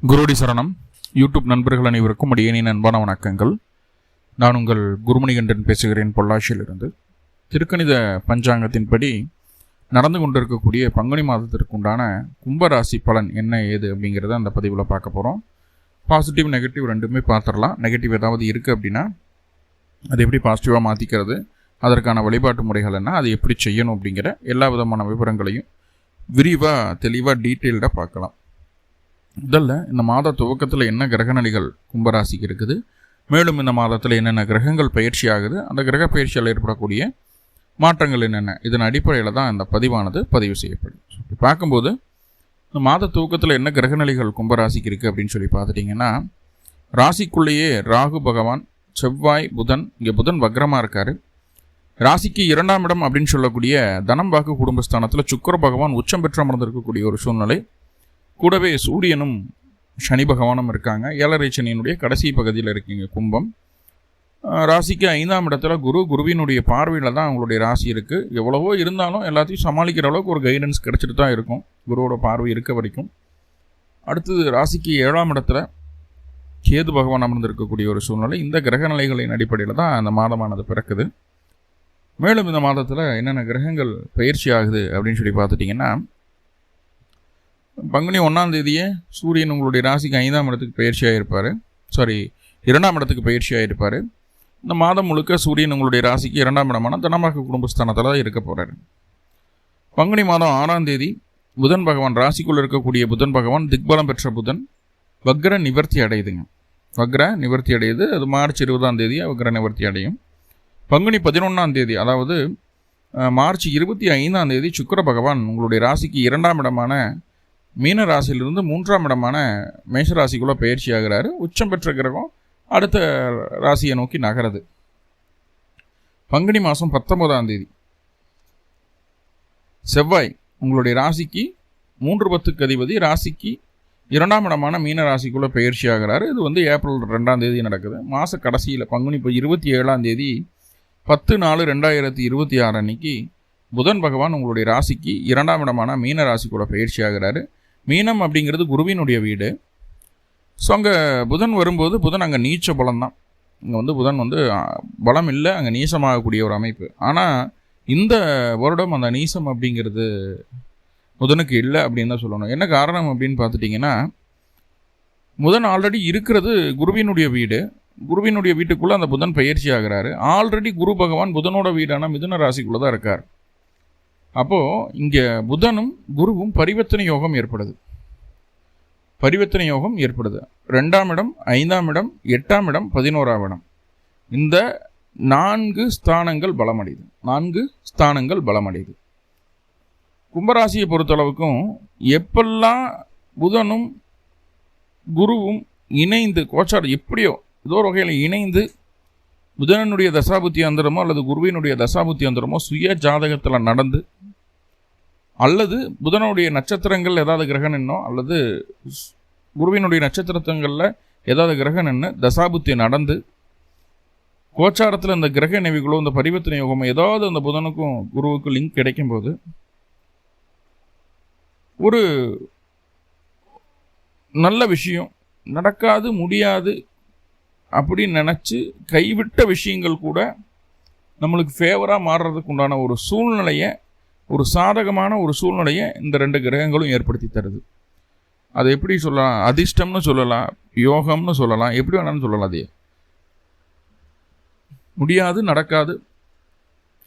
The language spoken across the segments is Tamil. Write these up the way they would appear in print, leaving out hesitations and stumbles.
குருடி சரணம். யூடியூப் நண்பர்கள் அனைவருக்கும் அடியேனின் அன்பான வணக்கங்கள். நான் உங்கள் குருமணிகண்டன் பேசுகிறேன், பொள்ளாச்சியிலிருந்து. திருக்கணித பஞ்சாங்கத்தின்படி நடந்து கொண்டிருக்கக்கூடிய பங்குனி மாதத்திற்கு உண்டான கும்பராசி பலன் என்ன ஏது அப்படிங்கிறத அந்த பதிவில் பார்க்க போகிறோம். பாசிட்டிவ் நெகட்டிவ் ரெண்டுமே பார்த்துடலாம். நெகட்டிவ் ஏதாவது இருக்குது அப்படின்னா அதை எப்படி பாசிட்டிவாக மாற்றிக்கிறது, அதற்கான வழிபாட்டு முறைகள் என்ன, அதை எப்படி செய்யணும் அப்படிங்கிற எல்லா விதமான விவரங்களையும் விரிவாக தெளிவாக டீட்டெயில்டாக பார்க்கலாம். முதல்ல இந்த மாத துவக்கத்தில் என்ன கிரகநிலைகள் கும்பராசிக்கு இருக்குது, மேலும் இந்த மாதத்தில் என்னென்ன கிரகங்கள் பயிற்சி ஆகுது, அந்த கிரக பயிற்சியால் ஏற்படக்கூடிய மாற்றங்கள் என்னென்ன, இதன் அடிப்படையில் தான் இந்த பதிவானது பதிவு செய்யப்படும். பார்க்கும்போது இந்த மாத துவக்கத்தில் என்ன கிரகநிலைகள் கும்பராசிக்கு இருக்குது அப்படின்னு சொல்லி பார்த்துட்டிங்கன்னா, ராசிக்குள்ளேயே ராகு பகவான், செவ்வாய், புதன், இங்கே புதன் வக்ரமாக இருக்கார். ராசிக்கு 2ஆம் இடம் அப்படின்னு சொல்லக்கூடிய தனம் வாக்கு குடும்பஸ்தானத்தில் சுக்கிர பகவான் உச்சம் பெற்று அமர்ந்திருக்கக்கூடிய ஒரு சூழ்நிலை. கூடவே சூரியனும் சனி பகவானும் இருக்காங்க. 7.5 சனியினுடைய கடைசி பகுதியில் இருக்கீங்க கும்பம். ராசிக்கு 5ஆம் இடத்துல குருவினுடைய பார்வையில் தான் அவங்களுடைய ராசி இருக்குது. எவ்வளவோ இருந்தாலும் எல்லாத்தையும் சமாளிக்கிற அளவுக்கு ஒரு கைடன்ஸ் கிடச்சிட்டு தான் இருக்கும் குருவோட பார்வை இருக்க வரைக்கும். அடுத்தது ராசிக்கு 7ஆம் இடத்துல கேது பகவான் அமர்ந்திருக்கக்கூடிய ஒரு சூழ்நிலை. இந்த கிரக நிலைகளின் அடிப்படையில் தான் அந்த மாதமானது பிறக்குது. மேலும் இந்த மாதத்தில் என்னென்ன கிரகங்கள் பயிற்சி ஆகுது அப்படின்னு சொல்லி பார்த்துட்டிங்கன்னா, பங்குனி 1ஆம் தேதியே சூரியன் உங்களுடைய ராசிக்கு 5ஆம் இடத்துக்கு பயிற்சியாக இருப்பார். 2ஆம் இடத்துக்கு பயிற்சியாக இருப்பார். இந்த மாதம் முழுக்க சூரியன் உங்களுடைய ராசிக்கு 2ஆம் இடமான தனமாக குடும்பஸ்தானத்தில் தான் இருக்க போகிறார். பங்குனி மாதம் 6ஆம் தேதி புதன் பகவான், ராசிக்குள்ளே இருக்கக்கூடிய புதன் பகவான், திக்பலம் பெற்ற புதன் வக்ர நிவர்த்தி அடையுதுங்க. வக்ர நிவர்த்தி அடையுது. அது மார்ச் 20ஆம் தேதி வக்ர நிவர்த்தி அடையும். பங்குனி 11ஆம் தேதி, அதாவது மார்ச் 25ஆம் தேதி சுக்கிர பகவான் உங்களுடைய ராசிக்கு 2ஆம் இடமான மீன ராசியிலிருந்து 3ஆம் இடமான மேஷ ராசிக்குள்ளே பயிற்சி ஆகிறாரு. உச்சம் பெற்ற கிரகம் அடுத்த ராசியை நோக்கி நகருது. பங்குனி மாதம் 19ஆம் தேதி செவ்வாய் உங்களுடைய ராசிக்கு 3/10க்கு அதிபதி, ராசிக்கு 2ஆம் இடமான மீன ராசிக்குள்ளே பயிற்சி ஆகிறாரு. இது ஏப்ரல் 2ஆம் தேதி நடக்குது. மாத கடைசியில் பங்குனி 27ஆம் தேதி 10/4/2026 அன்னைக்கு புதன் பகவான் உங்களுடைய ராசிக்கு 2ஆம் இடமான மீன ராசிக்குள்ளே பயிற்சி ஆகிறாரு. மீனம் அப்படிங்கிறது குருவினுடைய வீடு. ஸோ அங்கே புதன் வரும்போது புதன் அங்கே நீச்ச பலம் தான். இங்கே புதன் பலம் இல்லை, அங்கே நீசமாகக்கூடிய ஒரு அமைப்பு. ஆனால் இந்த வருடம் அந்த நீசம் அப்படிங்கிறது புதனுக்கு இல்லை அப்படின்னு தான் சொல்லணும். என்ன காரணம் அப்படின்னு பார்த்துட்டிங்கன்னா, புதன் ஆல்ரெடி இருக்கிறது குருவினுடைய வீடு. குருவினுடைய வீட்டுக்குள்ளே அந்த புதன் பயிற்சி ஆகிறாரு. ஆல்ரெடி குரு பகவான் புதனோட வீடான மிதுன ராசிக்குள்ளே தான் இருக்கார். அப்போது இங்கே புதனும் குருவும் பரிவர்த்தனை யோகம் ஏற்படுது. 2ஆம் இடம், 5ஆம் இடம், 8ஆம் இடம், 11ஆம் இடம், இந்த 4 ஸ்தானங்கள் பலமடையுது. கும்பராசியை பொறுத்தளவுக்கும் எப்பெல்லாம் புதனும் குருவும் இணைந்து கோச்சாரம் எப்படியோ ஏதோ ஒரு வகையில் இணைந்து புதனுடைய தசாபுத்தி அந்தரமோ அல்லது குருவினுடைய தசாபுத்தி அந்தரமோ சுய ஜாதகத்தில் நடந்து, அல்லது புதனுடைய நட்சத்திரங்கள் ஏதாவது கிரகம் நின்னோ அல்லது குருவினுடைய நட்சத்திரங்களில் ஏதாவது கிரகம் நின்று தசாபுத்தி நடந்து கோச்சாரத்தில் இந்த கிரக நினைவுகளோ இந்த பரிவர்த்தனை யோகமோ ஏதாவது அந்த புதனுக்கும் குருவுக்கும் லிங்க் கிடைக்கும்போது ஒரு நல்ல விஷயம் நடக்காது, முடியாது அப்படின்னு நினச்சி கைவிட்ட விஷயங்கள் கூட நம்மளுக்கு ஃபேவராக மாறுறதுக்கு உண்டான ஒரு சூழ்நிலையை, ஒரு சாதகமான ஒரு சூழ்நிலையை இந்த 2 கிரகங்களும் ஏற்படுத்தி தருது. அதை எப்படி சொல்லலாம்? அதிர்ஷ்டம்னு சொல்லலாம், யோகம்னு சொல்லலாம், எப்படி வேணாலும் சொல்லலாம். அதே முடியாது, நடக்காது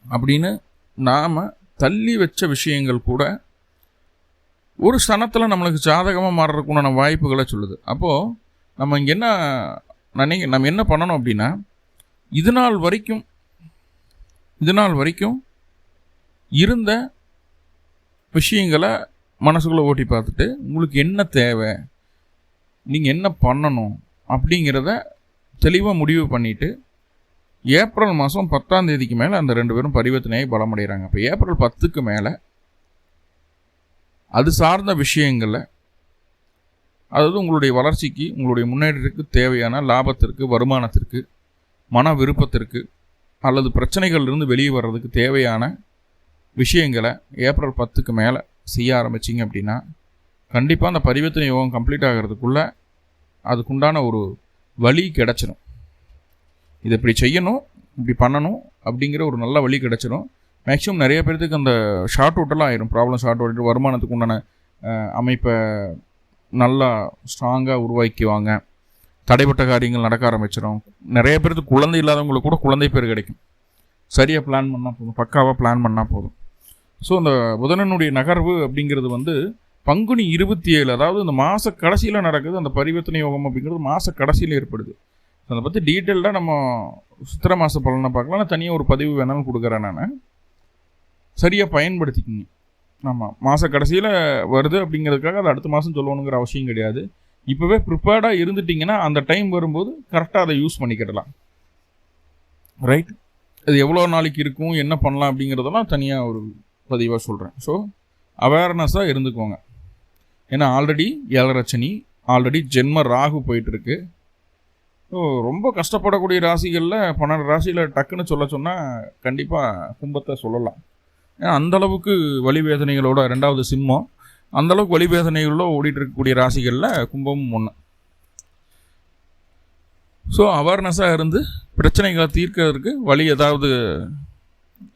அப்படின்னு நாம் தள்ளி வச்ச விஷயங்கள் கூட ஒரு சனத்தில் நம்மளுக்கு சாதகமாக மாறுறதுக்கு உண்டான வாய்ப்புகளை சொல்லுது. அப்போது நம்ம இங்கே நம்ம என்ன பண்ணணும் அப்படின்னா, இது நாள் வரைக்கும் இருந்த விஷயங்களை மனசுக்குள்ளே ஓட்டி பார்த்துட்டு உங்களுக்கு என்ன தேவை, நீங்கள் என்ன பண்ணணும் அப்படிங்கிறத தெளிவாக முடிவு பண்ணிவிட்டு, ஏப்ரல் மாதம் 10ஆம் தேதிக்கு மேலே அந்த 2 பேரும் பரிவர்த்தனையை பலமடைகிறாங்க. இப்போ ஏப்ரல் 10க்கு மேலே அது சார்ந்த விஷயங்களை, அதாவது உங்களுடைய வளர்ச்சிக்கு, உங்களுடைய முன்னேற்றத்துக்கு தேவையான லாபத்திற்கு, வருமானத்திற்கு, மன விருப்பத்திற்கு அல்லது பிரச்சனைகள்லேருந்து வெளியே வர்றதுக்கு தேவையான விஷயங்களை ஏப்ரல் 10க்கு மேலே செய்ய ஆரம்பிச்சிங்க அப்படின்னா கண்டிப்பாக அந்த பரிவர்த்தனை யோகம் கம்ப்ளீட் ஆகிறதுக்குள்ளே அதுக்குண்டான ஒரு வழி கிடச்சிடும். இதை இப்படி செய்யணும், இப்படி பண்ணணும் அப்படிங்கிற ஒரு நல்ல வழி கிடச்சிடும். மேக்ஸிமம் நிறைய பேர்த்துக்கு அந்த ஷார்ட் அவுட்டெல்லாம் ஆயிரும். ப்ராப்ளம் ஷார்ட் அவுட், வருமானத்துக்கு உண்டான அமைப்பை நல்லா ஸ்ட்ராங்காக உருவாக்கிவாங்க. தடைப்பட்ட காரியங்கள் நடக்க ஆரம்பிச்சிடும். நிறைய பேருக்கு குழந்தை இல்லாதவங்களுக்கு கூட குழந்தை பேர் கிடைக்கும். சரியாக பிளான் பண்ணால் போதும், பக்காவாக பிளான் பண்ணால் போதும். ஸோ அந்த புதனனுடைய நகர்வு அப்படிங்கிறது பங்குனி 27, அதாவது இந்த மாத கடைசியில் நடக்குது. அந்த பரிவர்த்தனை யோகம் அப்படிங்கிறது மாத கடைசியில் ஏற்படுது. அதை பற்றி டீட்டெயில்டாக நம்ம சித்திரை மாத பலனை பார்க்கலாம். நான் தனியாக ஒரு பதிவு வேணாலும் கொடுக்குறேன். நான் சரியாக பயன்படுத்திக்கிங்க. ஆமாம், மாத கடைசியில் வருது அப்படிங்கிறதுக்காக அது அடுத்த மாதம் சொல்லணுங்கிற அவசியம் கிடையாது. இப்போவே ப்ரிப்பேர்டாக இருந்துட்டிங்கன்னா அந்த டைம் வரும்போது கரெக்டாக அதை யூஸ் பண்ணிக்கிடலாம். ரைட், அது எவ்வளோ நாளைக்கு இருக்கும், என்ன பண்ணலாம் அப்படிங்கிறதெல்லாம் தனியாக ஒரு பதிவாக சொல்கிறேன். ஸோ அவேர்னஸாக இருந்துக்கோங்க. ஏன்னா ஆல்ரெடி 7 சனி, ஆல்ரெடி ஜென்ம ராகு போயிட்டுருக்கு. ஸோ ரொம்ப கஷ்டப்படக்கூடிய ராசிகளில் 12 ராசியில் டக்குன்னு சொன்னால் கண்டிப்பாக கும்பத்தை சொல்லலாம். ஏன்னா அந்தளவுக்கு வலி வேதனைகளோட, 2வது சிம்மம், அந்தளவுக்கு வலி வேதனைகளோட ஓடிட்டு இருக்கக்கூடிய ராசிகளில் கும்பமும் ஒன்று. ஸோ அவேர்னஸாக இருந்து பிரச்சனைகளை தீர்க்கிறதுக்கு வழி ஏதாவது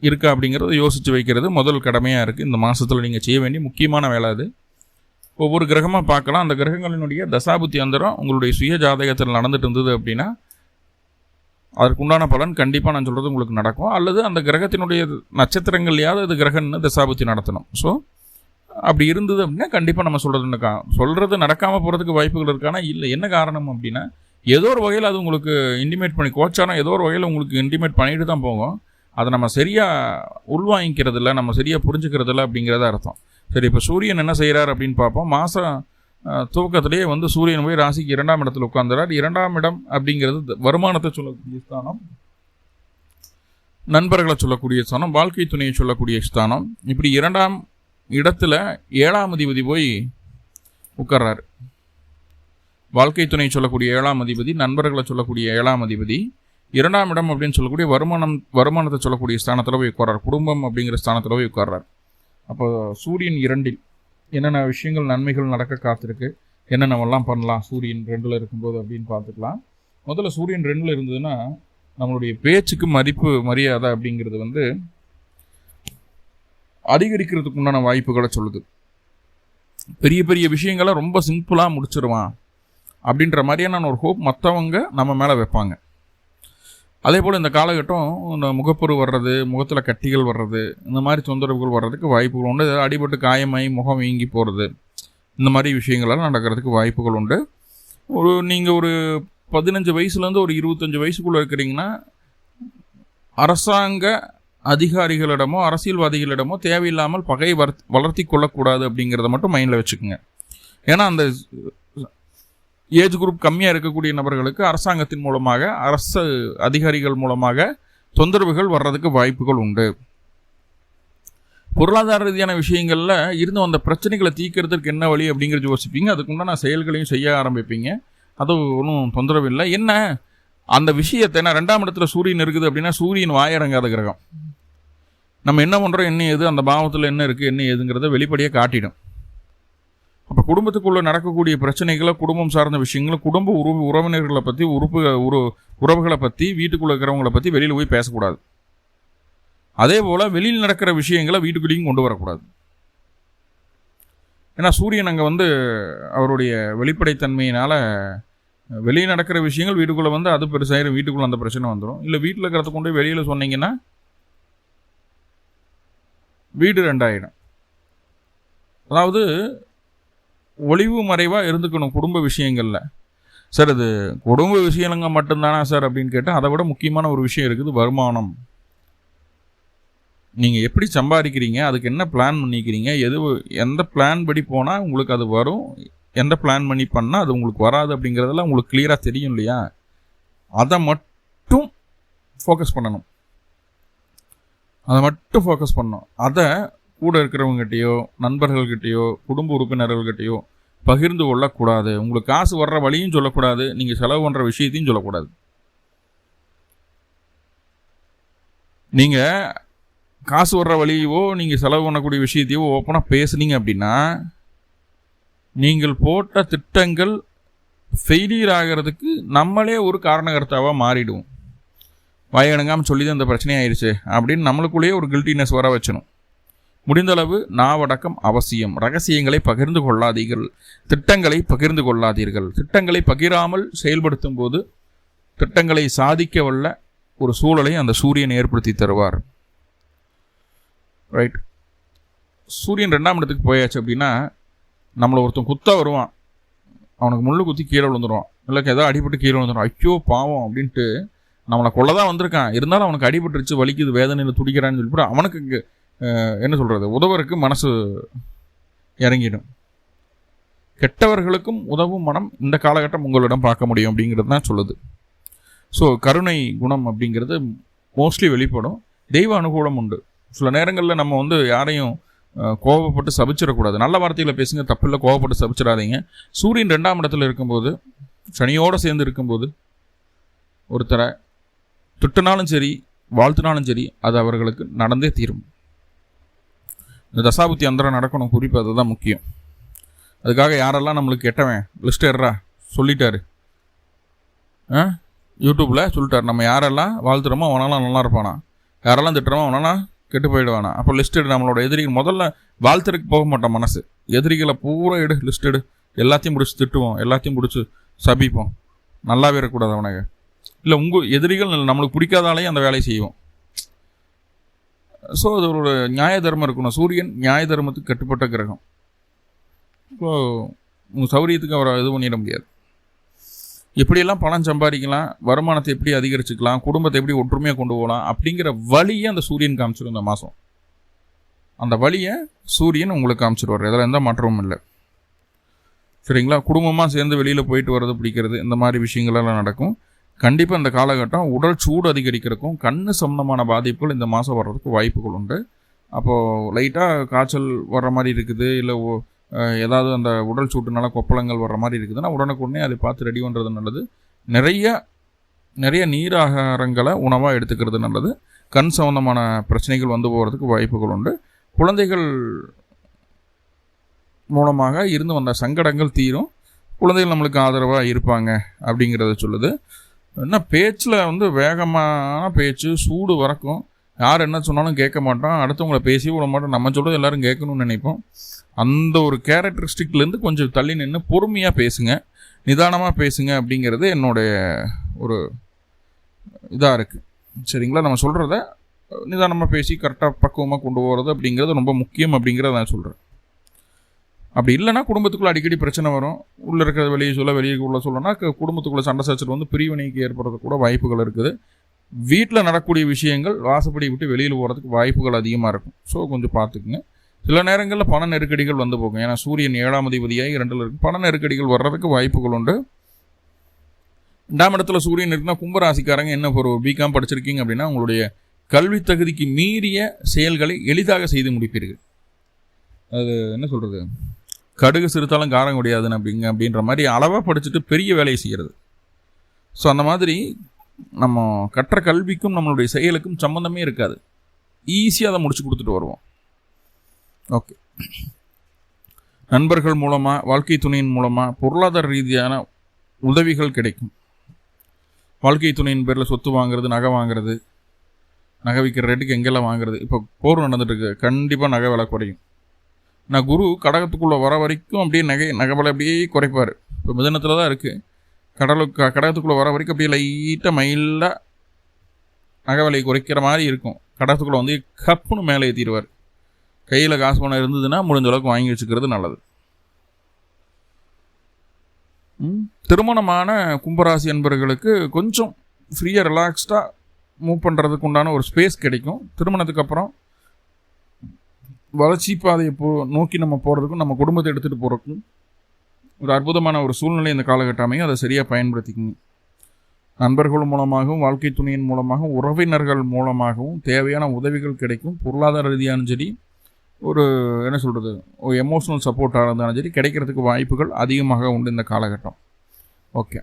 இருக்கா அப்படிங்கிறத யோசித்து வைக்கிறது முதல் கடமையாக இருக்குது. இந்த மாதத்தில் நீங்கள் செய்ய வேண்டிய முக்கியமான வேலை அது. ஒவ்வொரு கிரகமாக பார்க்கலாம். அந்த கிரகங்களினுடைய தசாபுத்தி அந்தரம் உங்களுடைய சுய ஜாதகத்தில் நடந்துட்டு இருந்தது அப்படின்னா அதற்குண்டான பலன் கண்டிப்பாக நான் சொல்கிறது உங்களுக்கு நடக்கும். அல்லது அந்த கிரகத்தினுடைய நட்சத்திரங்கள்லையாவது அது கிரகன்னு தசாபுத்தி நடத்தணும். ஸோ அப்படி இருந்தது அப்படின்னா கண்டிப்பாக நம்ம சொல்கிறது நடக்காமல் போகிறதுக்கு வாய்ப்புகள் இருக்கானா இல்லை. என்ன காரணம் அப்படின்னா ஏதோ ஒரு வகையில் அது உங்களுக்கு இன்டிமேட் பண்ணி, கோச்சாரம் ஏதோ ஒரு வகையில் உங்களுக்கு இன்டிமேட் பண்ணிட்டு தான் போகும். அதை நம்ம சரியாக உள்வாங்கிக்கிறதில்ல, நம்ம சரியாக புரிஞ்சுக்கிறதில்ல அப்படிங்கிறத அர்த்தம். சரி, இப்போ சூரியன் என்ன செய்கிறார் அப்படின்னு பார்ப்போம். மாதம் துவக்கத்திலேயே சூரியன் போய் ராசிக்கு 2ஆம் இடத்துல உட்கார்ந்துறார். 2ஆம் இடம் அப்படிங்கிறது வருமானத்தை சொல்லக்கூடிய ஸ்தானம், நண்பர்களை சொல்லக்கூடிய ஸ்தானம், வாழ்க்கை துணையை சொல்லக்கூடிய ஸ்தானம். இப்படி 2ஆம் இடத்துல 7ஆம் அதிபதி போய் உட்கார்றாரு. வாழ்க்கை துணை சொல்லக்கூடிய 7ஆம் அதிபதி, நண்பர்களை சொல்லக்கூடிய 7ஆம் அதிபதி, 2ஆம் இடம் அப்படின்னு சொல்லக்கூடிய வருமானத்தை சொல்லக்கூடிய ஸ்தானத்தில் போய் உட்கார்றார். குடும்பம் அப்படிங்கிற ஸ்தானத்தில் போய் உட்கார்றார். அப்போ சூரியன் 2இல் என்னென்ன விஷயங்கள் நன்மைகள் நடக்க காத்திருக்கு, என்னென்னவெல்லாம் பண்ணலாம் சூரியன் 2ல் இருக்கும்போது அப்படின்னு பார்த்துக்கலாம். முதல்ல சூரியன் 2ல் இருந்ததுன்னா நம்மளுடைய பேச்சுக்கு மதிப்பு மரியாதை அப்படிங்கிறது அதிகரிக்கிறதுக்கு உண்டான வாய்ப்புகளை சொல்லுது. பெரிய பெரிய விஷயங்களை ரொம்ப சிம்பிளாக முடிச்சிருவான் அப்படின்ற மாதிரியான ஒரு ஹோப் மற்றவங்க நம்ம மேலே வைப்பாங்க. அதே போல் இந்த காலகட்டம் இந்த முகப்பொரு வர்றது, முகத்தில் கட்டிகள் வர்றது, இந்த மாதிரி தொந்தரவுகள் வர்றதுக்கு வாய்ப்புகள் உண்டு. அடிபட்டு காயமாகி முகம் வீங்கி போகிறது, இந்த மாதிரி விஷயங்கள்லாம் நடக்கிறதுக்கு வாய்ப்புகள் உண்டு. நீங்கள் ஒரு 15 வயசுலேருந்து ஒரு 25 வயசுக்குள்ளே இருக்கிறீங்கன்னா அரசாங்க அதிகாரிகளிடமோ அரசியல்வாதிகளிடமோ தேவையில்லாமல் பகை வளர்த்தி கொள்ளக்கூடாது அப்படிங்கிறத மட்டும் மைண்டில் வச்சுக்கோங்க. ஏன்னா அந்த ஏஜ் குரூப் கம்மியாக இருக்கக்கூடிய நபர்களுக்கு அரசாங்கத்தின் மூலமாக, அரசு அதிகாரிகள் மூலமாக தொந்தரவுகள் வர்றதுக்கு வாய்ப்புகள் உண்டு. பொருளாதார ரீதியான விஷயங்களில் இருந்து வந்த பிரச்சனைகளை தீர்க்கிறதுக்கு என்ன வழி அப்படிங்கிறது யோசிப்பீங்க. அதுக்குண்டான செயல்களையும் செய்ய ஆரம்பிப்பீங்க. அது ஒன்றும் தொந்தரவு இல்லை. என்ன அந்த விஷயத்தை, ஏன்னா 2ஆம் இடத்துல சூரியன் இருக்குது அப்படின்னா சூரியன் வாயறங்காத கிரகம். நம்ம என்ன பண்ணுறோம், என்ன ஏது, அந்த பாவத்தில் என்ன இருக்குது, என்ன ஏதுங்கிறத வெளிப்படையாக காட்டிடும். அப்போ குடும்பத்துக்குள்ளே நடக்கக்கூடிய பிரச்சனைகளை, குடும்பம் சார்ந்த விஷயங்களை, குடும்ப உறவினர்களை பற்றி, உறவுகளை பற்றி, வீட்டுக்குள்ளே இருக்கிறவங்களை பற்றி வெளியில் போய் பேசக்கூடாது. அதே போல் வெளியில் நடக்கிற விஷயங்களை வீட்டுக்குள்ளேயும் கொண்டு வரக்கூடாது. ஏன்னா சூரியன் அங்கே அவருடைய வெளிப்படைத்தன்மையினால் வெளியே நடக்கிற விஷயங்கள் வீட்டுக்குள்ளே அது பெருசாயிரும், வீட்டுக்குள்ளே அந்த பிரச்சனை வந்துடும். இல்லை வீட்டில் இருக்கிறத கொண்டு வெளியில் சொன்னீங்கன்னா வீடு 2ஆயிடும். அதாவது ஒளிவு மறைவாக இருந்துக்கணும் குடும்ப விஷயங்களில். சார் அது குடும்ப விஷயங்க மட்டும்தானா சார் அப்படின்னு கேட்டால் அதை விட முக்கியமான ஒரு விஷயம் இருக்குது, வருமானம். நீங்கள் எப்படி சம்பாதிக்கிறீங்க, அதுக்கு என்ன பிளான் பண்ணிக்கிறீங்க, எந்த பிளான் படி போனால் உங்களுக்கு அது வரும், எந்த பிளான் பண்ணி பண்ணால் அது உங்களுக்கு வராது அப்படிங்கிறதெல்லாம் உங்களுக்கு கிளியராக தெரியும் இல்லையா? அதை மட்டும் ஃபோக்கஸ் பண்ணணும். அதை கூட இருக்கிறவங்ககிட்டையோ, நண்பர்கள்கிட்டையோ, குடும்ப உறுப்பினர்கள்கிட்டையோ பகிர்ந்து கொள்ளக்கூடாது. உங்களுக்கு காசு வர்ற வழியும் சொல்லக்கூடாது, நீங்கள் செலவு பண்ணுற விஷயத்தையும் சொல்லக்கூடாது. நீங்கள் காசு வர்ற வழியவோ நீங்கள் செலவு பண்ணக்கூடிய விஷயத்தையோ ஓப்பனாக பேசுனீங்க அப்படின்னா நீங்கள் போட்ட திட்டங்கள் ஃபெயிலியர் ஆகிறதுக்கு நம்மளே ஒரு காரணகர்த்தாவாக மாறிடுவோம். வாயடங்காமல் சொல்லி தான் இந்த பிரச்சனை ஆயிடுச்சு அப்படின்னு நம்மளுக்குள்ளேயே ஒரு கில்ட்டினஸ் வர வச்சணும். முடிந்தளவு நாவடக்கம் அவசியம். ரகசியங்களை பகிர்ந்து கொள்ளாதீர்கள், திட்டங்களை பகிர்ந்து கொள்ளாதீர்கள். திட்டங்களை பகிராமல் செயல்படுத்தும் போது திட்டங்களை சாதிக்க வல்ல ஒரு சூழலை அந்த சூரியன் ஏற்படுத்தி தருவார். ரைட். சூரியன் 2ஆம் இடத்துக்கு போயாச்சு அப்படின்னா நம்மளை ஒருத்தன் குத்த வருவான், அவனுக்கு முள்ளு குத்தி கீழே விழுந்துருவான், இல்லை ஏதோ அடிபட்டு கீழே விழுந்துடும். ஐயோ பாவம் அப்படின்ட்டு நம்மளை கொள்ள தான் வந்திருக்கான், இருந்தாலும் அவனுக்கு அடிபட்டுருச்சு, வலிக்குது, வேதனையில் துடிக்கிறான்னு சொல்லிட்டு அவனுக்கு என்ன சொல்கிறது, உதவருக்கு மனசு இறங்கிடும். கெட்டவர்களுக்கும் உதவும் மனம் இந்த காலகட்டம் உங்களிடம் பார்க்க முடியும் அப்படிங்கிறது தான் சொல்லுது. ஸோ கருணை குணம் அப்படிங்கிறது மோஸ்ட்லி வெளிப்படும். தெய்வ அனுகூலம் உண்டு. சில நேரங்களில் நம்ம யாரையும் கோபப்பட்டு சபிச்சிடக்கூடாது. நல்ல வார்த்தைகளை பேசுங்க, தப்பில்லை, கோபப்பட்டு சபிச்சிடாதீங்க. சூரியன் 2ஆம் இடத்துல இருக்கும்போது, சனியோடு சேர்ந்து இருக்கும்போது ஒருத்தரை திட்டினாலும் சரி வாழ்த்தினாலும் சரி அது அவர்களுக்கு நடந்தே தீரும். இந்த தசாபுத்தி அந்தரம் நடக்கணும், குறிப்பு அதுதான் முக்கியம். அதுக்காக யாரெல்லாம் நம்மளுக்கு கெட்டவன் லிஸ்ட் ஏறா சொல்லிட்டாரு, யூடியூப்பில் சொல்லிட்டார், நம்ம யாரெல்லாம் வாழ்த்துறோமோ அவனாலாம் நல்லா இருப்பானா, யாரெல்லாம் திட்டுறோமோ அவனாலாம் கெட்டு போயிடுவானா. அப்போ லிஸ்ட் எடு. நம்மளோட எதிரிகள் முதல்ல வாழ்த்துறதுக்கு போக மாட்டோம், மனசு எதிரிகளை பூரா எடு, லிஸ்ட் எடு. எல்லாத்தையும் முடிச்சு திட்டுவோம், எல்லாத்தையும் முடிச்சு சபிப்போம், நல்லாவே இருக்கக்கூடாது அவனுக்கு. இல்லை உங்கள் எதிரிகள் நம்மளுக்கு பிடிக்காதாலேயும் அந்த வேலையை செய்வோம். ஸோ அது ஒரு நியாய தர்மம் இருக்கணும். சூரியன் நியாய தர்மத்துக்கு கட்டுப்பட்ட கிரகம். ஸோ உங்கள் சௌரியத்துக்கு அவரை இது பண்ணிட முடியாது. எப்படியெல்லாம் பணம் சம்பாதிக்கலாம், வருமானத்தை எப்படி அதிகரிச்சுக்கலாம், குடும்பத்தை எப்படி ஒற்றுமையாக கொண்டு போகலாம் அப்படிங்கிற வழியை அந்த சூரியன் காமிச்சிடும். இந்த மாதம் அந்த வழியை சூரியன் உங்களுக்கு காமிச்சிடுவார். இதில் எந்த மாற்றமும் இல்லை. சரிங்களா? குடும்பமாக சேர்ந்து வெளியில் போயிட்டு வர்றது, பிடிக்கிறது, இந்த மாதிரி விஷயங்களெல்லாம் நடக்கும். கண்டிப்பாக இந்த காலகட்டம் உடல் சூடு அதிகரிக்கிறதுக்கும் கண்ணு சம்பந்தமான பாதிப்புகள் இந்த மாதம் வர்றதுக்கு வாய்ப்புகள் உண்டு. அப்போது லைட்டாக காய்ச்சல் வர்ற மாதிரி இருக்குது, இல்லை ஏதாவது அந்த உடல் சூட்டுனால கொப்பளங்கள் வர்ற மாதிரி இருக்குதுன்னா உடனுக்குடனே அதை பார்த்து ரெடி பண்ணுறது நல்லது. நிறைய நீர் ஆகாரங்களை உணவாக எடுத்துக்கிறது நல்லது. கண் சம்பந்தமான பிரச்சனைகள் வந்து போகிறதுக்கு வாய்ப்புகள் உண்டு. குழந்தைகள் மூலமாக இருந்து வந்த சங்கடங்கள் தீரும். குழந்தைகள் நம்மளுக்கு ஆதரவாக இருப்பாங்க அப்படிங்கிறத சொல்லுது. என்ன பேச்சில் வேகமான பேச்சு, சூடு வரக்கும், யார் என்ன சொன்னாலும் கேட்க மாட்டோம், அடுத்தவங்களை பேசி விட மாட்டோம், நம்ம சொல்கிறது எல்லோரும் கேட்கணும்னு நினைப்போம். அந்த ஒரு கேரக்டரிஸ்டிக்லேருந்து கொஞ்சம் தள்ளி நின்று பொறுமையாக பேசுங்க, நிதானமாக பேசுங்க அப்படிங்கிறது என்னுடைய ஒரு இதாக இருக்குது. சரிங்களா? நம்ம சொல்கிறத நிதானமாக பேசி கரெக்டாக பக்குவமாக கொண்டு போகிறது அப்படிங்கிறது ரொம்ப முக்கியம் அப்படிங்கிறத நான் சொல்கிறேன். அப்படி இல்லைனா குடும்பத்துக்குள்ளே அடிக்கடி பிரச்சனை வரும். உள்ளே இருக்கிறத வெளியே சொல்ல, வெளியே உள்ள சொல்லனா குடும்பத்துக்குள்ளே சண்டை சச்சரவு பிரிவினைக்கு ஏற்படுறது கூட வாய்ப்புகள் இருக்குது. வீட்டில் நடக்கக்கூடிய விஷயங்கள் வாசப்படி விட்டு வெளியில் போகிறதுக்கு வாய்ப்புகள் அதிகமாக இருக்கும். ஸோ கொஞ்சம் பார்த்துக்குங்க. சில நேரங்களில் பண நெருக்கடிகள் வந்து போகும். ஏன்னா சூரியன் 7ஆம் அதிபதியாகி 2ல் இருக்கு. பண நெருக்கடிகள் வர்றதுக்கு வாய்ப்புகள் உண்டு. 2ஆம் இடத்துல சூரியன் இருக்குன்னா கும்பராசிக்காரங்க என்ன ஒரு பிகாம் படிச்சிருக்கீங்க அப்படின்னா உங்களுடைய கல்வி தகுதிக்கு மீறிய செயல்களை எளிதாக செய்து முடிப்பீர்கள். அது என்ன சொல்கிறது, கடுகு சிறுத்தாலும் காரம் முடியாதுன்னு அப்படின்ற மாதிரி அளவாக படிச்சுட்டு பெரிய வேலையை செய்கிறது. ஸோ அந்த மாதிரி நம்ம கற்ற கல்விக்கும் நம்மளுடைய செயலுக்கும் சம்மந்தமே இருக்காது. ஈஸியாக அதை முடிச்சு கொடுத்துட்டு வருவோம். ஓகே. நண்பர்கள் மூலமாக, வாழ்க்கை துணையின் மூலமாக பொருளாதார ரீதியான உதவிகள் கிடைக்கும். வாழ்க்கை துணையின் பேரில் சொத்து வாங்குறது, நகை வாங்குறது, நகை விற்கிற ரேட்டுக்கு எங்கெல்லாம் வாங்குறது. இப்போ போர் நடந்துட்டுருக்கு, கண்டிப்பாக நகை விலை குறையும். நான் குரு கடகத்துக்குள்ளே வர வரைக்கும் அப்படியே நகை விலை அப்படியே குறைப்பார். இப்போ மிதனத்தில் தான் இருக்குது. கடகத்துக்குள்ளே வர வரைக்கும் அப்படியே லைட்டாக மைல்டாக நகை விலை குறைக்கிற மாதிரி இருக்கும். கடகத்துக்குள்ளே கப்புன்னு மேலே ஏற்றிடுவார். கையில் காசு பணம் இருந்ததுன்னா முடிஞ்ச அளவுக்கு வாங்கி வச்சுக்கிறது நல்லது. திருமணமான கும்பராசி அன்பர்களுக்கு கொஞ்சம் ஃப்ரீயாக ரிலாக்ஸ்டாக மூவ் பண்ணுறதுக்கு உண்டான ஒரு ஸ்பேஸ் கிடைக்கும். திருமணத்துக்கு அப்புறம் வளர்ச்சி பாதையை நோக்கி நம்ம போகிறதுக்கும் நம்ம குடும்பத்தை எடுத்துகிட்டு போகிறதுக்கும் ஒரு அற்புதமான ஒரு சூழ்நிலை இந்த காலகட்டம் அமையும். அதை சரியாக பயன்படுத்திக்கணும். நண்பர்கள் மூலமாகவும், வாழ்க்கை துணையின் மூலமாகவும், உறவினர்கள் மூலமாகவும் தேவையான உதவிகள் கிடைக்கும். பொருளாதார ரீதியானும் சரி, ஒரு என்ன சொல்கிறது, ஒரு எமோஷ்னல் சப்போர்ட்டாக இருந்தாலும் சரி கிடைக்கிறதுக்கு வாய்ப்புகள் அதிகமாக உண்டு இந்த காலகட்டம். ஓகே.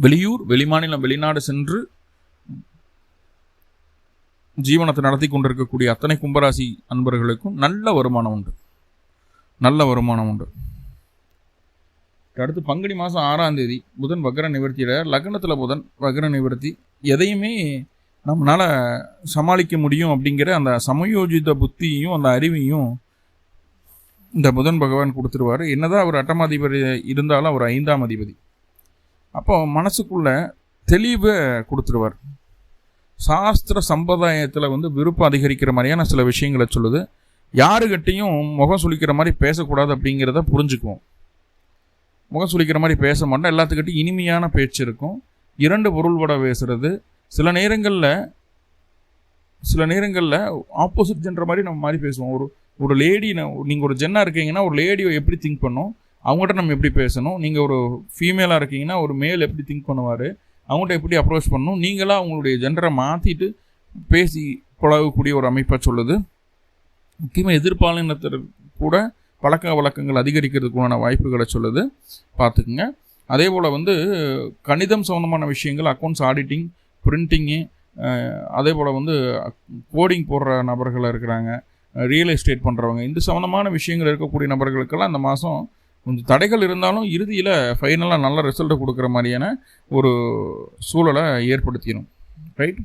வெளியூர், வெளிமாநிலம், வெளிநாடு சென்று ஜீவனத்தை நடத்தி கொண்டிருக்கக்கூடிய அத்தனை கும்பராசி அன்பர்களுக்கும் நல்ல வருமானம் உண்டு. அடுத்து பங்குனி மாதம் 6ஆம் தேதி புதன் வக்ர நிவர்த்தியில் லக்னத்தில் புதன் வக்ர நிவர்த்தி. எதையுமே நம்மளால் சமாளிக்க முடியும் அப்படிங்கிற அந்த சமயோஜித புத்தியையும் அந்த அறிவையும் இந்த புதன் பகவான் கொடுத்துருவார். என்னதான் அவர் 8ஆம் அதிபதி இருந்தாலும் அவர் 5ஆம் அதிபதி. அப்போ மனசுக்குள்ள தெளிவை கொடுத்துருவார். சாஸ்திர சம்பிரதாயத்தில் விருப்பம் அதிகரிக்கிற மாதிரியான சில விஷயங்களை சொல்லுது. யாருக்கிட்டையும் முகம் சுளிக்கிற மாதிரி பேசக்கூடாது அப்படிங்கிறத புரிஞ்சுக்குவோம். முகம் சுளிக்கிற மாதிரி பேச மாட்டோம். எல்லாத்துக்கிட்டையும் இனிமையான பேச்சு இருக்கும். 2 பொருள்பட பேசுறது. சில நேரங்களில் ஆப்போசிட் ஜென்டர் மாதிரி நம்ம மாதிரி பேசுவோம். ஒரு லேடி, நீங்கள் ஒரு ஜென்னாக இருக்கீங்கன்னா ஒரு லேடியை எப்படி திங்க் பண்ணும், அவங்ககிட்ட நம்ம எப்படி பேசணும். நீங்கள் ஒரு ஃபீமேலாக இருக்கீங்கன்னா ஒரு மேல் எப்படி திங்க் பண்ணுவார், அவங்கள்ட்ட எப்படி அப்ரோச் பண்ணணும். நீங்களாக அவங்களுடைய ஜெண்டரை மாற்றிட்டு பேசி பழகக்கூடிய ஒரு அமைப்பை சொல்லுது. முக்கியமாக எதிர்பாலினத்தில் கூட பழக்க வழக்கங்கள் அதிகரிக்கிறதுக்குண்டான வாய்ப்புகளை சொல்லுது, பார்த்துக்குங்க. அதே போல் கணிதம் சம்மந்தமான விஷயங்கள், அக்கௌண்ட்ஸ் ஆடிட்டிங், பிரிண்டிங்கு, அதே போல் கோடிங் போடுற நபர்கள் இருக்கிறாங்க, ரியல் எஸ்டேட் பண்ணுறவங்க, இந்த சம்மந்தமான விஷயங்கள் இருக்கக்கூடிய நபர்களுக்கெல்லாம் இந்த மாதம் கொஞ்சம் தடைகள் இருந்தாலும் இறுதியில் ஃபைனலாக நல்ல ரிசல்ட்டை கொடுக்குற மாதிரியான ஒரு சூழலை ஏற்படுத்திடும். ரைட்?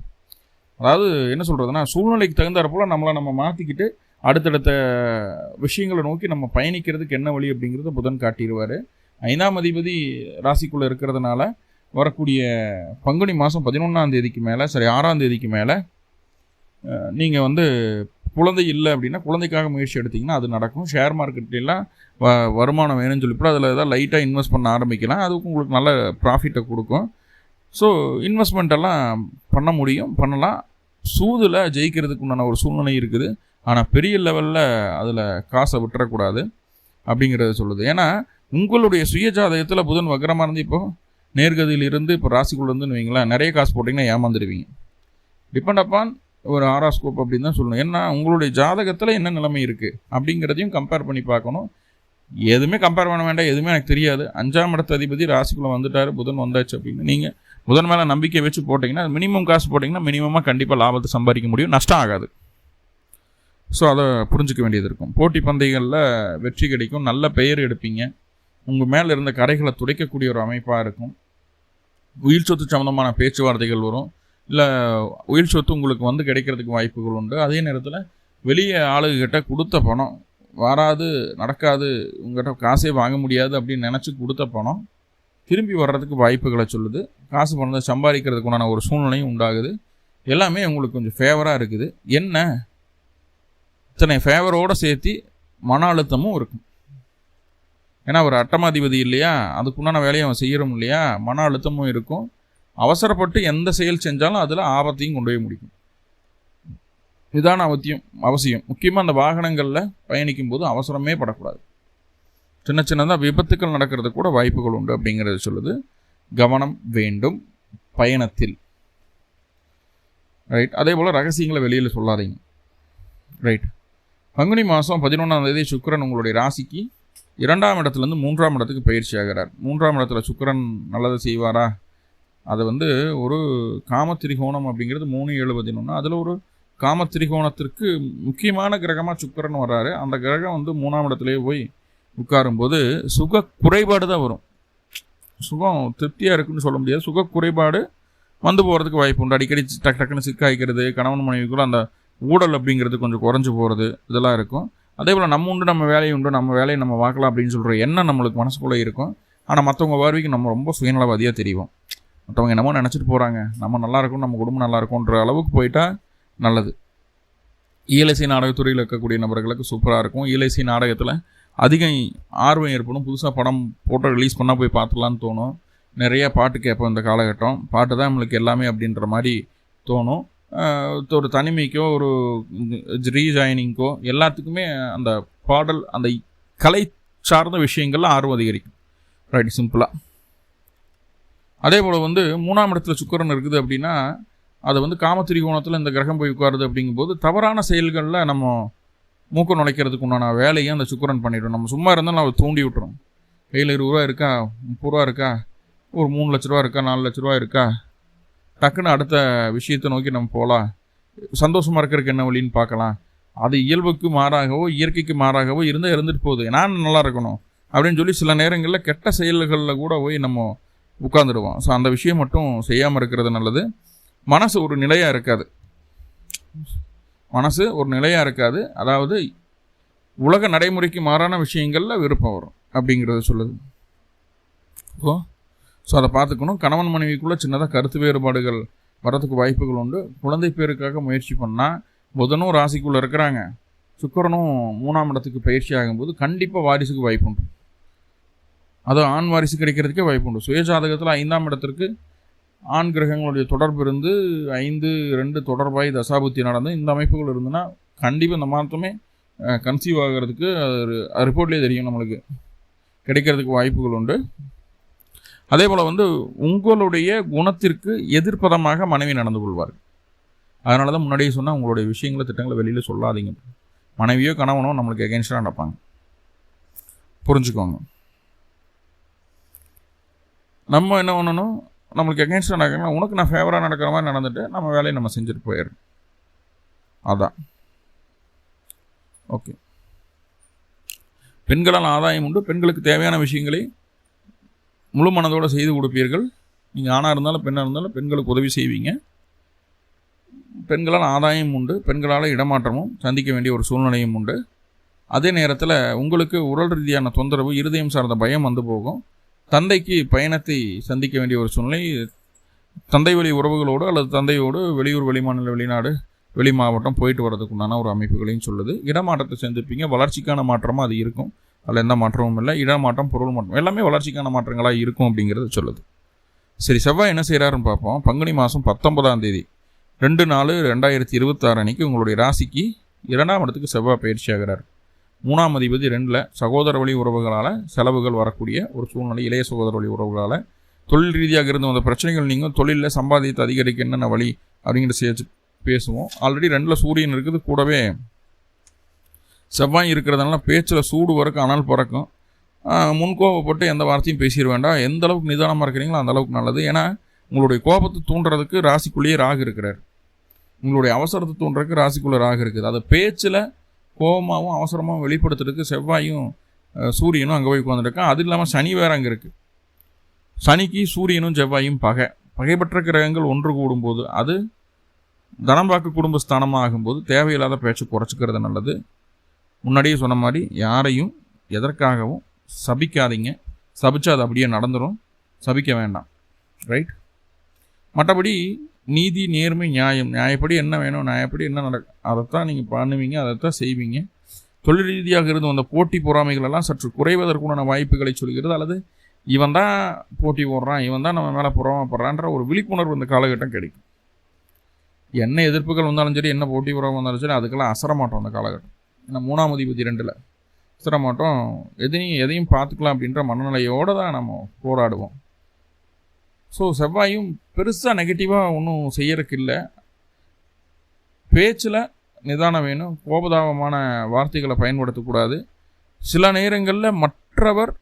அதாவது என்ன சொல்கிறதுனா, சூழ்நிலைக்கு தகுந்தாற் போல் நம்ம மாற்றிக்கிட்டு அடுத்தடுத்த விஷயங்களை நோக்கி நம்ம பயணிக்கிறதுக்கு என்ன வழி அப்படிங்கிறத புதன் காட்டிடுவார். 5ஆம் அதிபதி ராசிக்குள்ளே இருக்கிறதுனால வரக்கூடிய பங்குனி மாதம் 11ஆம் தேதிக்கு மேலே, 6ஆம் தேதிக்கு மேலே நீங்கள் குழந்தை இல்லை அப்படின்னா குழந்தைக்காக முயற்சி எடுத்திங்கன்னா அது நடக்கும். ஷேர் மார்க்கெட்லாம் வருமானம் வேணும்னு சொல்லிவிட்டு அதில் ஏதாவது லைட்டாக இன்வெஸ்ட் பண்ண ஆரம்பிக்கலாம். அதுக்கு உங்களுக்கு நல்ல ப்ராஃபிட்டை கொடுக்கும். ஸோ இன்வெஸ்ட்மெண்ட்டெல்லாம் பண்ண முடியும், பண்ணலாம். சூதில் ஜெயிக்கிறதுக்கு உண்டான ஒரு சூழ்நிலை இருக்குது. ஆனால் பெரிய லெவலில் அதில் காசை விட்டுறக்கூடாது அப்படிங்கிறத சொல்லுது. ஏன்னா உங்களுடைய சுயஜாதகத்தில் புதன் வக்ரமாக இருந்து இப்போது நேர்கதியில் இருந்து இப்போ ராசிக்குள்ளேருந்துன்னு வைங்களேன், நிறைய காசு போட்டிங்கன்னா ஏமாந்துடுவீங்க. டிபெண்ட் அப்பான் ஒரு ஆராஸ்கோப் அப்படின்னு தான் சொல்லணும். ஏன்னா உங்களுடைய ஜாதகத்தில் என்ன நிலைமை இருக்குது அப்படிங்கிறதையும் கம்பேர் பண்ணி பார்க்கணும். எதுவுமே கம்பேர் பண்ண வேண்டாம், எதுவுமே எனக்கு தெரியாது, 5ஆம் இடத்து அதிபதி ராசிக்குள்ளே வந்துட்டார், புதன் வந்தாச்சு அப்படின்னு நீங்கள் புதன் மேலே நம்பிக்கை வச்சு போட்டிங்கன்னா, மினிமம் காசு போட்டிங்கன்னா மினிமமாக கண்டிப்பாக லாபத்தை சம்பாதிக்க முடியும், நஷ்டம் ஆகாது. ஸோ அதை புரிஞ்சிக்க வேண்டியது இருக்கும். போட்டி பந்தயங்களில் வெற்றி கிடைக்கும், நல்ல பெயர் எடுப்பீங்க, உங்கள் மேலே இருந்த கரைகளை துடைக்கக்கூடிய ஒரு அமைப்பாக இருக்கும். உயிர் சொத்து சம்மந்தமான பேச்சுவார்த்தைகள் வரும், இல்லை உயிர் சொத்து உங்களுக்கு கிடைக்கிறதுக்கு வாய்ப்புகள் உண்டு. அதே நேரத்தில் வெளியே ஆளுகிட்ட கொடுத்த பணம் வராது, நடக்காது, உங்கள்கிட்ட காசே வாங்க முடியாது அப்படின்னு நினச்சி கொடுத்த பணம் திரும்பி வர்றதுக்கு வாய்ப்புகளை சொல்லுது. காசு பணத்தை சம்பாதிக்கிறதுக்குண்டான ஒரு சூழ்நிலையும் உண்டாகுது. எல்லாமே உங்களுக்கு கொஞ்சம் ஃபேவராக இருக்குது. என்ன இத்தனை ஃபேவரோடு சேர்த்து மன அழுத்தமும் இருக்கும். ஏன்னா ஒரு 8ஆம் அதிபதி இல்லையா, அதுக்குண்டான வேலையை அவன் செய்யறோம் இல்லையா, மன அழுத்தமும் இருக்கும். அவசரப்பட்டு எந்த செயல் செஞ்சாலும் அதில் ஆபத்தையும் கொண்டு போய் முடிக்கும். இதான அவசியம். முக்கியமாக அந்த வாகனங்களில் பயணிக்கும் போது அவசரமே படக்கூடாது. சின்னதாக விபத்துக்கள் நடக்கிறது கூட வாய்ப்புகள் உண்டு அப்படிங்கிறது சொல்லுது. கவனம் வேண்டும் பயணத்தில். ரைட்? அதே போல் ரகசியங்களை வெளியில் சொல்லாதீங்க. ரைட்? பங்குனி மாதம் 11ஆம் தேதி சுக்கிரன் உங்களுடைய ராசிக்கு 2ஆம் இடத்துலேருந்து 3ஆம் இடத்துக்கு பயிற்சி ஆகிறார். 3ஆம் இடத்துல சுக்கிரன் நல்லதை செய்வாரா? அதை ஒரு காமத்திரிகோணம் அப்படிங்கிறது 3-7-11. அதில் ஒரு காமத்திரிகோணத்திற்கு முக்கியமான கிரகமாக சுக்கிரன் வர்றாரு. அந்த கிரகம் 3ஆம் இடத்துலேயே போய் உட்காரும்போது சுக குறைபாடு தான் வரும். சுகம் திருப்தியாக இருக்குன்னு சொல்ல முடியாது, சுக குறைபாடு போகிறதுக்கு வாய்ப்பு உண்டு. அடிக்கடி டக்குன்னு சிக்காய்க்கிறது, கணவன் மனைவிக்குள்ள அந்த ஊடல் அப்படிங்கிறது கொஞ்சம் குறைஞ்சி போகிறது, இதெல்லாம் இருக்கும். அதே போல் நம்ம உண்டு நம்ம வேலையை உண்டு, நம்ம வேலையை நம்ம பார்க்கலாம் அப்படின்னு சொல்கிற எண்ணம் நம்மளுக்கு மனசுக்குள்ளே இருக்கும். ஆனால் மற்றவங்க பார்வைக்கு நம்ம ரொம்ப சுயநலவாதியாக தெரியும். மற்றவங்க என்னமோ நினச்சிட்டு போகிறாங்க, நம்ம நல்லா இருக்கும், நம்ம குடும்பம் நல்லா இருக்கும்ன்ற அளவுக்கு போயிட்டால் நல்லது. இஎல்ஐசி நாடகத்துறையில் இருக்கக்கூடிய நபர்களுக்கு சூப்பராக இருக்கும். இஎல்ஐசி நாடகத்தில் அதிக ஆர்வம் ஏற்படும். புதுசாக படம் போட்டோ ரிலீஸ் பண்ணால் போய் பார்த்துலான்னு தோணும். நிறைய பாட்டு கேட்போம். இந்த காலகட்டம் பாட்டு தான் நம்மளுக்கு எல்லாமே அப்படின்ற மாதிரி தோணும். ஒரு தனிமைக்கோ ஒரு ரீஜாயினிங்கோ எல்லாத்துக்குமே அந்த பாடல், அந்த கலை சார்ந்த விஷயங்கள்லாம் ஆர்வம் அதிகரிக்கும். ரைட்? சிம்பிளாக. அதே போல் 3ஆம் இடத்துல சுக்கிரன் இருக்குது அப்படின்னா அது காமத்திரிகோணத்தில் இந்த கிரகம் போய் உட்காருது அப்படிங்கும்போது தவறான செயல்களில் நம்ம மூக்க நுழைக்கிறதுக்கு உண்டான வேலையை அந்த சுக்கிரன் பண்ணிவிடும். நம்ம சும்மா இருந்தாலும் நம்ம தூண்டி விட்டுரும். கையில் 20 ரூபா இருக்கா, 30 ரூபா இருக்கா, ஒரு 3 லட்ச ரூபா இருக்கா, 4 லட்ச ரூபா இருக்கா, டக்குன்னு அடுத்த விஷயத்தை நோக்கி நம்ம போகலாம். சந்தோஷமாக இருக்கிறதுக்கு என்ன வழின்னு பார்க்கலாம். அது இயல்புக்கு மாறாகவோ இயற்கைக்கு மாறாகவோ இருந்தால் இருந்துட்டு போகுது. நான் நல்லா இருக்கணும், அப்படின்னு சொல்லி சில நேரங்களில் கெட்ட செயல்களில் கூட போய் நம்ம உட்காந்துடுவோம். ஸோ அந்த விஷயம் மட்டும் செய்யாமல் இருக்கிறது நல்லது. மனசு ஒரு நிலையாக இருக்காது. அதாவது உலக நடைமுறைக்கு மாறான விஷயங்களில் விருப்பம் வரும் அப்படிங்கிறத சொல்லுது. ஸோ அதை பார்த்துக்கணும். கணவன் மனைவிக்குள்ளே சின்னதாக கருத்து வேறுபாடுகள் வரதுக்கு வாய்ப்புகள் உண்டு. குழந்தை பேருக்காக முயற்சி பண்ணால் புதனும் ராசிக்குள்ளே இருக்கிறாங்க, சுக்கிரனும் 3ஆம் இடத்துக்கு பயிற்சி ஆகும்போது கண்டிப்பாக வாரிசுக்கு வாய்ப்பு உண்டு. அதுவும் ஆண் வாரிசு கிடைக்கிறதுக்கே வாய்ப்பு உண்டு. சுயஜாதகத்தில் 5ஆம் இடத்திற்கு ஆண் கிரகங்களுடைய தொடர்பு இருந்து 5-2 தொடர்பாய் தசாபுத்தி நடந்து இந்த அமைப்புகள் இருந்துன்னா கண்டிப்பாக இந்த மாதமே கன்சீவ் ஆகிறதுக்கு ரிப்போர்ட்லேயே தெரியும், நம்மளுக்கு கிடைக்கிறதுக்கு வாய்ப்புகள் உண்டு. அதே போல் உங்களுடைய குணத்திற்கு எதிர்ப்பதமாக மனைவி நடந்து கொள்வார். அதனால தான் முன்னாடியே சொன்னால் உங்களுடைய விஷயங்களை திட்டங்களை வெளியில் சொல்லாதீங்க. மனைவியோ கணவனோ நம்மளுக்கு எகென்ஸ்டாக நடப்பாங்க, புரிஞ்சுக்கோங்க. நம்ம என்ன பண்ணணும், நம்மளுக்கு எகென்ஸ்டாக நடக்கணும், உனக்கு நான் ஃபேவராக நடக்கிற மாதிரி நடந்துட்டு நம்ம வேலையை நம்ம செஞ்சுட்டு போயிடுறோம். அதான் ஓகே. பெண்களால் ஆதாயம் உண்டு. பெண்களுக்கு தேவையான விஷயங்களை முழு மனதோடு செய்து கொடுப்பீர்கள். நீங்கள் ஆணாக இருந்தாலும் பெண்ணாக இருந்தாலும் பெண்களுக்கு உதவி செய்வீங்க. பெண்களால் ஆதாயம் உண்டு. பெண்களால் இடமாற்றமும் சந்திக்க வேண்டிய ஒரு சூழ்நிலையும் உண்டு. அதே நேரத்தில் உங்களுக்கு உடல் ரீதியான தொந்தரவு, இருதயம் சார்ந்த பயம் போகும். தந்தைக்கு பயணத்தை சந்திக்க வேண்டிய ஒரு சூழ்நிலை, தந்தை வழி உறவுகளோடு அல்லது தந்தையோடு வெளியூர், வெளிமாநில, வெளிநாடு, வெளி மாவட்டம் போயிட்டு வர்றதுக்குண்டான ஒரு அமைப்புகளையும் சொல்லுது. இடமாற்றத்தை சந்திப்பீங்க. வளர்ச்சிக்கான மாற்றமாக அது இருக்கும். அதில் எந்த மாற்றமும் இல்லை. இடமாற்றம், பொருள் மாற்றம் எல்லாமே வளர்ச்சிக்கான மாற்றங்களாக இருக்கும் அப்படிங்கிறது சொல்லுது. சரி, செவ்வாய் என்ன செய்கிறாருன்னு பார்ப்போம். பங்குனி மாதம் 19ஆம் தேதி 2/4/2026 அன்னைக்கு உங்களுடைய ராசிக்கு 2ஆம் இடத்துக்கு செவ்வாய் பயிற்சி ஆகிறார். 3ஆம் அதிபதி 2ல் சகோதர வழி உறவுகளால் செலவுகள் வரக்கூடிய ஒரு சூழ்நிலை. இளைய சகோதர வழி உறவுகளால் தொழில் ரீதியாக இருந்து வந்த பிரச்சனைகள் நீங்கள் தொழிலில் சம்பாதித்து அதிகரிக்க என்னென்ன வழி அப்படிங்கிற சேர்த்து பேசுவோம். ஆல்ரெடி 2ல் சூரியன் இருக்குது, கூடவே செவ்வாய் இருக்கிறதுனால பேச்சில் சூடு வரைக்கும் அனல் பறக்கும். முன்கோபப்பட்டு எந்த வார்த்தையும் பேசிட வேண்டாம். எந்த அளவுக்கு நிதானமாக இருக்கிறீங்களோ அந்த அளவுக்கு நல்லது. ஏன்னா உங்களுடைய கோபத்தை தூண்டுறதுக்கு ராசிக்குள்ளேயே ராகு இருக்கிறார். உங்களுடைய அவசரத்தை தூண்டுறதுக்கு ராசிக்குள்ளே ராகு இருக்குது. அதை பேச்சில் கோபமாகவும் அவசரமாகவும் வெளிப்படுத்துறதுக்கு செவ்வாயும் சூரியனும் அங்கே போய் உட்காந்துருக்கான். அது இல்லாமல் சனி வேறு அங்கே இருக்குது. சனிக்கு சூரியனும் செவ்வாயும் பகைப்பற்ற கிரகங்கள் ஒன்று கூடும்போது அது தனம்பாக்கு குடும்பஸ்தானமாக ஆகும்போது தேவையில்லாத பேச்சு குறைச்சிக்கிறது நல்லது. முன்னாடியே சொன்ன மாதிரி யாரையும் எதற்காகவும் சபிக்காதீங்க. சபிச்சா அது அப்படியே நடந்துடும். சபிக்க வேண்டாம், ரைட்? மற்றபடி நீதி, நேர்மை, நியாயப்படி என்ன வேணும், நியாயப்படி என்ன நடக்கும் அதைத்தான் நீங்கள் பண்ணுவீங்க, அதைத்தான் செய்வீங்க. தொழில் ரீதியாக இருந்து வந்த போட்டி பொறாமைகளெல்லாம் சற்று குறைவதற்குண்டான வாய்ப்புகளை சொல்கிறது. அல்லது இவன் தான் போட்டி போடுறான், இவன் தான் நம்ம மேலே பொறாமப்படுறான்ற ஒரு விழிப்புணர்வு இந்த காலகட்டம் கிடைக்கும். என்ன எதிர்ப்புகள் வந்தாலும் சரி, என்ன போட்டி பொறாமை வந்தாலும் சரி, அதுக்கெல்லாம் அசரமாட்டோம் அந்த காலகட்டம். ஏன்னா 3ஆம் அதிபதி 2ல் அசரமாட்டோம். எதையும் பார்த்துக்கலாம் அப்படின்ற மனநிலையோடு தான் நம்ம போராடுவோம். ஸோ செவ்வாயும் பெருசாக நெகட்டிவாக ஒன்றும் செய்யறதுக்கு இல்லை. பேச்சில் நிதானம் வேணும். கோபதாபமான வார்த்தைகளை பயன்படுத்தக்கூடாது. சில நேரங்களில் மற்றவர்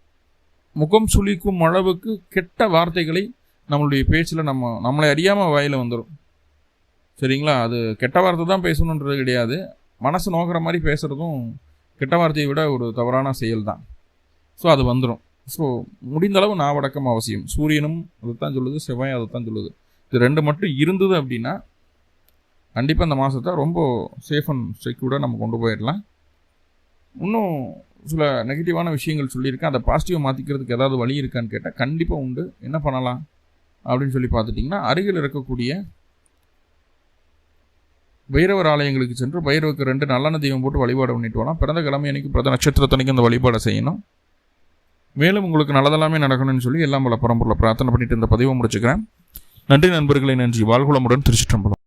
முகம் சுளிக்கும் அளவுக்கு கெட்ட வார்த்தைகளை நம்மளுடைய பேச்சில் நம்மளை அறியாமல் வாயில் வந்துடும். சரிங்களா? அது கெட்ட வார்த்தை தான் பேசணுன்றது கிடையாது. மனசு நோக்கிற மாதிரி பேசுகிறதும் கெட்ட வார்த்தையை விட ஒரு தவறான செயல் தான். ஸோ அது வந்துடும். ஸோ முடிந்தளவு நாவடக்கம் அவசியம். சூரியனும் அதைத்தான் சொல்லுது, செவ்வாயும் அதைத்தான் சொல்லுது. இது 2 மட்டும் இருந்தது அப்படின்னா கண்டிப்பாக இந்த மாதத்தை ரொம்ப சேஃப் அண்ட் செக்யூர்டாக நம்ம கொண்டு போயிடலாம். இன்னும் சில நெகட்டிவான விஷயங்கள் சொல்லியிருக்கேன். அதை பாசிட்டிவாக மாற்றிக்கிறதுக்கு ஏதாவது வழி இருக்கான்னு கேட்டால் கண்டிப்பாக உண்டு. என்ன பண்ணலாம் அப்படின்னு சொல்லி பார்த்துட்டிங்கன்னா, அருகில் இருக்கக்கூடிய பைரவர் ஆலயங்களுக்கு சென்று பைரவருக்கு 2 நல்லெண்ணெய் தீபம் போட்டு வழிபாடு பண்ணிட்டு வரலாம். பிறந்த கிழமை அன்னைக்கு, பிறந்த நட்சத்திரத்தன்னைக்கு அந்த வழிபாடை செய்யணும். மேலும் உங்களுக்கு நல்லதெல்லாமே நடக்கணும்னு சொல்லி எல்லாம் பல பரம்பொருளை பிரார்த்தனை பண்ணிட்டு இந்த பதிவை முடிச்சுக்கிறேன். நன்றி நண்பர்களே, நன்றி. வாழ்குளமுடன். திருச்சிற்றம்பலம்.